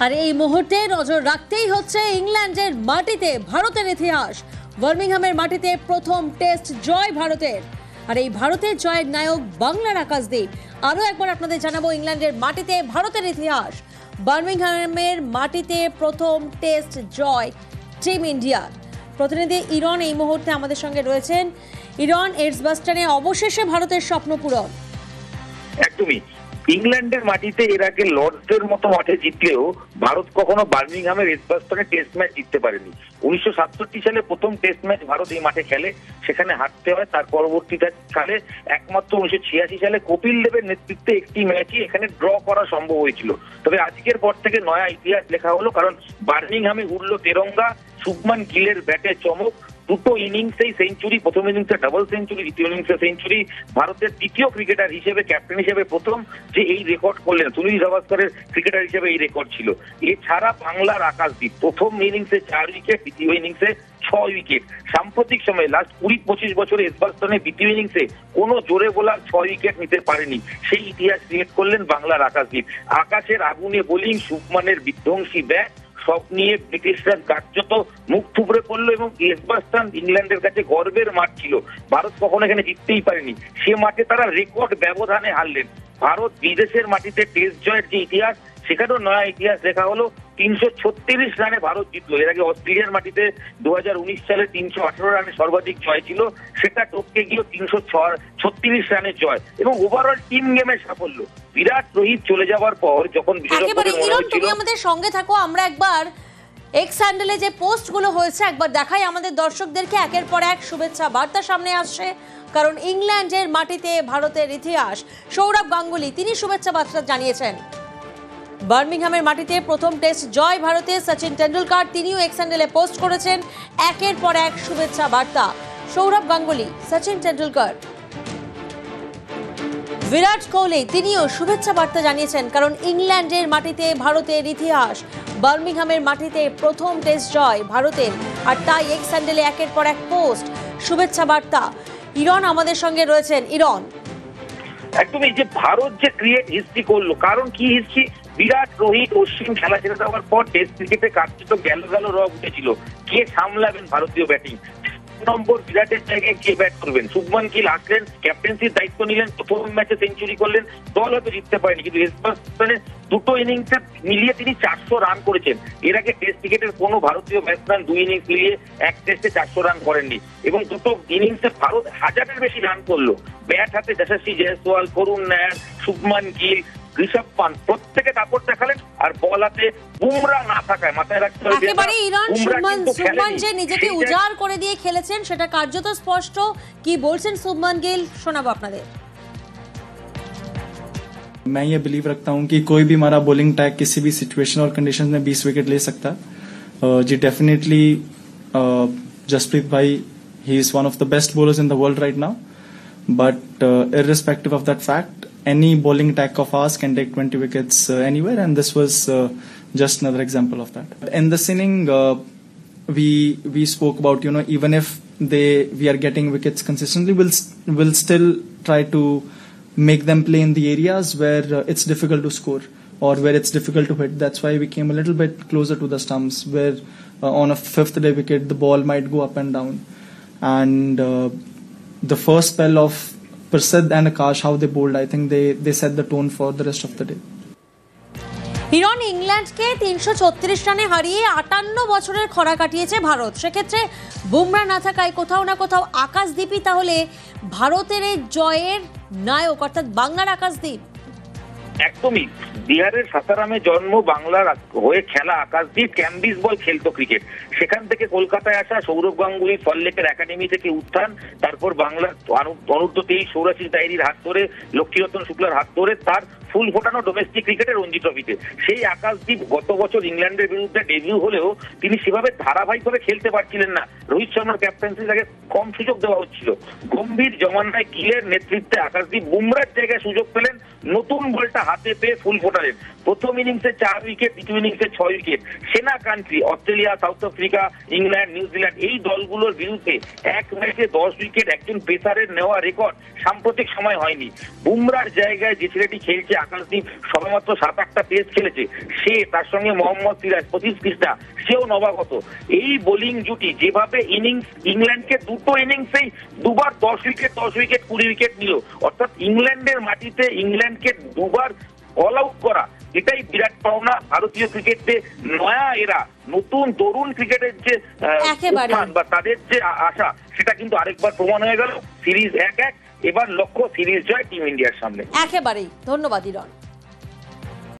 আর এই মুহূর্তে নজর রাখতেই হচ্ছে ইংল্যান্ডের মাটিতে ভারতের ইতিহাস। বার্মিংহামের মাটিতে প্রথম টেস্ট জয় ভারতের, আর এই ভারতের জয়ের নায়ক বাংলার আকাশদীপ। আরও একবার আপনাদের জানাবো ইংল্যান্ডের মাটিতে ভারতের ইতিহাস। বার্মিংহামের মাটিতে প্রথম টেস্ট জয় টিম ইন্ডিয়ার। প্রতিনিধি ইরন এই মুহূর্তে আমাদের সঙ্গে রয়েছেন। ইরন, এডজবাস্টনে অবশেষে ভারতের স্বপ্ন পূরণ। একদমই, ইংল্যান্ডের মাটিতে এর আগে লর্ডসের মতো মাঠে জিতলেও ভারত কখনো বার্মিংহামের এডজবাস্টনে টেস্ট ম্যাচ জিততে পারেনি। 1967 সালে প্রথম টেস্ট ম্যাচ ভারত এই মাঠে খেলে, সেখানে হারতে হয়। তার পরবর্তী সালে একমাত্র 1986 সালে কপিল দেবের নেতৃত্বে একটি ম্যাচই এখানে ড্র করা সম্ভব হয়েছিল। তবে আজকের পর থেকে নয়া ইতিহাস লেখা হলো, কারণ বার্মিংহামে উড়লো তেরঙ্গা। শুভমান গিলের ব্যাটে চমক, দুটো ইনিংসেই সেঞ্চুরি, প্রথম ইনিংসে ডাবল সেঞ্চুরি, দ্বিতীয় ইনিংসে সেঞ্চুরি। ভারতের তৃতীয় ক্রিকেটার হিসেবে, ক্যাপ্টেন হিসেবে প্রথম যে এই রেকর্ড করলেন। সুনীল গাভাস্করের ক্রিকেটার হিসেবে এই রেকর্ড ছিল। এছাড়া বাংলার আকাশদীপ প্রথম ইনিংসে 4 উইকেট, দ্বিতীয় ইনিংসে 6 উইকেট। সাম্প্রতিক সময়ে লাস্ট 20-25 বছরে এডজবাস্টনে দ্বিতীয় ইনিংসে কোনো জোরে বোলার 6 উইকেট নিতে পারেনি। সেই ইতিহাস ক্রিয়েট করলেন বাংলার আকাশদীপ। আকাশের আগুনে বোলিং, শুভমানের বিধ্বংসী ব্যাট, সব নিয়ে ব্রিটিশরা কার্যত মুখ থুবড়ে পড়লো। এবং এডজবাস্টন ইংল্যান্ডের কাছে গর্বের মাঠ ছিল। ভারত কখনো এখানে জিততেই পারেনি। সে মাঠে তারা রেকর্ড ব্যবধানে হারলেন। ভারত বিদেশের মাটিতে টেস্ট জয়ের যে ইতিহাস, সেখানেও নয়া ইতিহাস লেখা হলো। 336 রানে ভারত জিতলো। এর আগে অস্ট্রেলিয়ার মাটিতে 2019 সালে 318 রানে সর্বাধিক জয় ছিল, সেটা টপকে গিয়ে 336 রানের জয়। এবং ওভারঅল টিম গেমের সাফল্য। বিরাট রোহিত চলে যাওয়ার পর যখন তুমি আমাদের সঙ্গে থাকো, আমরা একবার এক্স হ্যান্ডেলে যে পোস্টগুলো হয়েছে একবার দেখাই আমাদের দর্শকদেরকে। একের পর এক শুভেচ্ছা বার্তা সামনে আসছে, কারণ ইংল্যান্ডের মাটিতে ভারতের ইতিহাস। সৌরভ গাঙ্গুলি তিনি শুভেচ্ছা বার্তা জানিয়েছেন। বার্মিংহামের মাটিতে প্রথম টেস্ট জয় ভারতের। সচিন টেন্ডুলকার তিনিও এক্স হ্যান্ডেলে পোস্ট করেছেন একের পর এক শুভেচ্ছা বার্তা। সৌরভ গাঙ্গুলি, সচিন টেন্ডুলকার, বিরাট কোহলি তিনিও শুভেচ্ছা বার্তা জানিয়েছেন, কারণ ইংল্যান্ডের মাটিতে ভারতের ইতিহাস। বার্মিংহামের মাটিতে প্রথম টেস্ট জয় ভারতের, আর তাই এক্স হ্যান্ডেলে একের পর এক পোস্ট, শুভেচ্ছা বার্তা। ইরন আমাদের সঙ্গে রয়েছেন। ইরন, একদমই, যে ভারত যে ক্রিয়েট হিস্ট্রি করলো, কারণ কি হিস্ট্রি? বিরাট, রোহিত, অশ্বিন খেলা ছেড়ে দেওয়ার পর টেস্ট ক্রিকেটে কার্যত গেল রব উঠেছিল। কে সামলাবেন ভারতীয় ব্যাটিং? নম্বর বিরাটের জায়গায় কে ব্যাট করবেন? শুভমান গিল আসলেন, ক্যাপ্টেন্সির দায়িত্ব নিলেন, প্রথম ম্যাচে সেঞ্চুরি করলেন। দল হয়তো জিততে পারেনি, কিন্তু এডজবাস্টনে দুটো ইনিংসে মিলিয়ে তিনি 400 রান করেছেন। এর আগে টেস্ট ক্রিকেটের কোনো ভারতীয় ব্যাটসম্যান 2 ইনিংস মিলিয়ে এক টেস্টে 400 রান করেননি। এবং দুটো ইনিংসে ভারত 1000-এর বেশি রান করলো। ব্যাট হাতে যশস্বী জয়সওয়াল, করুণ নায়ার, শুভমান গিল, ঋষভ পান্ত প্রত্যেকে দাপট দেখালেন। আর বল হাতে বুমরা না থাকায় মাথায় রাখতে হবে, একেবারে ইরন, শুভমান যে নিজেকে উজাড় করে দিয়ে খেলেছেন সেটা কার্যত স্পষ্ট। কি বলছেন শুভমান গিল, শোনাবো আপনাদের। मैं ये बिलीव रखता हूं कि कोई भी हमारा बॉलिंग टैग किसी भी सिचुएशन और कंडीशन में 20 विकेट ले सकता है। जी डेफिनेटली जसप्रीत भाई, he is one of the best bowlers in the world right now, but irrespective of that fact, any bowling attack of ours can take 20 wickets anywhere, and this was just another example of that. In this inning, we spoke about, even if we are getting wickets consistently, we'll still try to make them play in the areas where it's difficult to score or where it's difficult to hit. That's why we came a little bit closer to the stumps, where on a 5th day wicket the ball might go up and down. And the first spell of Prasidh and Akash, how they bowled, I think they set the tone for the rest of the day. Iron, ইংল্যান্ডকে 336 রানে হারিয়ে 58 বছরের খরা কাটিয়েছে ভারত। সেক্ষেত্রে বুমরা না থাকায় কোথাও না কোথাও আকাশদীপই তাহলে ভারতের এই জয়ের নায়ক, অর্থাৎ বাংলার আকাশদীপ। একদমই, বিহারের সাসারামে জন্ম, বাংলার হয়ে খেলা আকাশদীপ ক্যাম্বিস বল খেলতো ক্রিকেট। সেখান থেকে কলকাতায় আসা সৌরভ গাঙ্গুলি সল্টলেকের একাডেমি থেকে উত্থান, তারপর বাংলার অনূর্ধ্ব 23 সৌরাশিস ডায়েরির হাত ধরে, লক্ষ্মীরতন শুক্লার হাত ধরে তার ফুল ফোটানো ডোমেস্টিক ক্রিকেটের রঞ্জি ট্রফিতে। সেই আকাশদীপ গত বছর ইংল্যান্ডের বিরুদ্ধে ডেবিউ হলেও তিনি সেভাবে ধারাবাহিকভাবে খেলতে পারছিলেন না। রোহিত শর্মার ক্যাপ্টেন্সি তাকে কম সুযোগ দেওয়া হচ্ছিল। গম্ভীর জমানায় গিলের নেতৃত্বে আকাশদীপ বুমরার জায়গায় সুযোগ পেলেন, নতুন বলটা হাতে পেয়ে ফুল ফোটালেন। প্রথম ইনিংসে 4 উইকেট, দ্বিতীয় ইনিংসে 6 উইকেট। সেনা country Australia, south Africa, England, New Zealand এই দলগুলোর বিরুদ্ধে এক ম্যাচে 10 উইকেট একজন পেসারের নেওয়া রেকর্ড সাম্প্রতিক সময় হয়নি। বুমরার জায়গায় যে ছেলেটি খেলছে আকাশদীপ সবেমাত্র 7-8টা টেস্ট খেলেছে, সে তার সঙ্গে মোহাম্মদ সিরাজ 25 পৃষ্ঠা, সেও নবাগত। এই বোলিং জুটি যেভাবে ইনিংস ইংল্যান্ডকে দুটো ইনিংসেই দুবার 10 উইকেট 20 উইকেট নিল, অর্থাৎ ইংল্যান্ডের মাটিতে ইংল্যান্ডকে দুবার অল আউট করা, এটাই বিরাট পাওনা ভারতীয় ক্রিকেটে। নয়া এরা, নতুন তরুণ ক্রিকেটের যে একেবারে। উত্থান বা তাদের যে আশা, সেটা কিন্তু আরেকবার প্রমাণ হয়ে গেল। সিরিজ 1-1, এবার লক্ষ্য সিরিজ জয় টিম ইন্ডিয়ার সামনে। একেবারেই। ধন্যবাদ ইরন।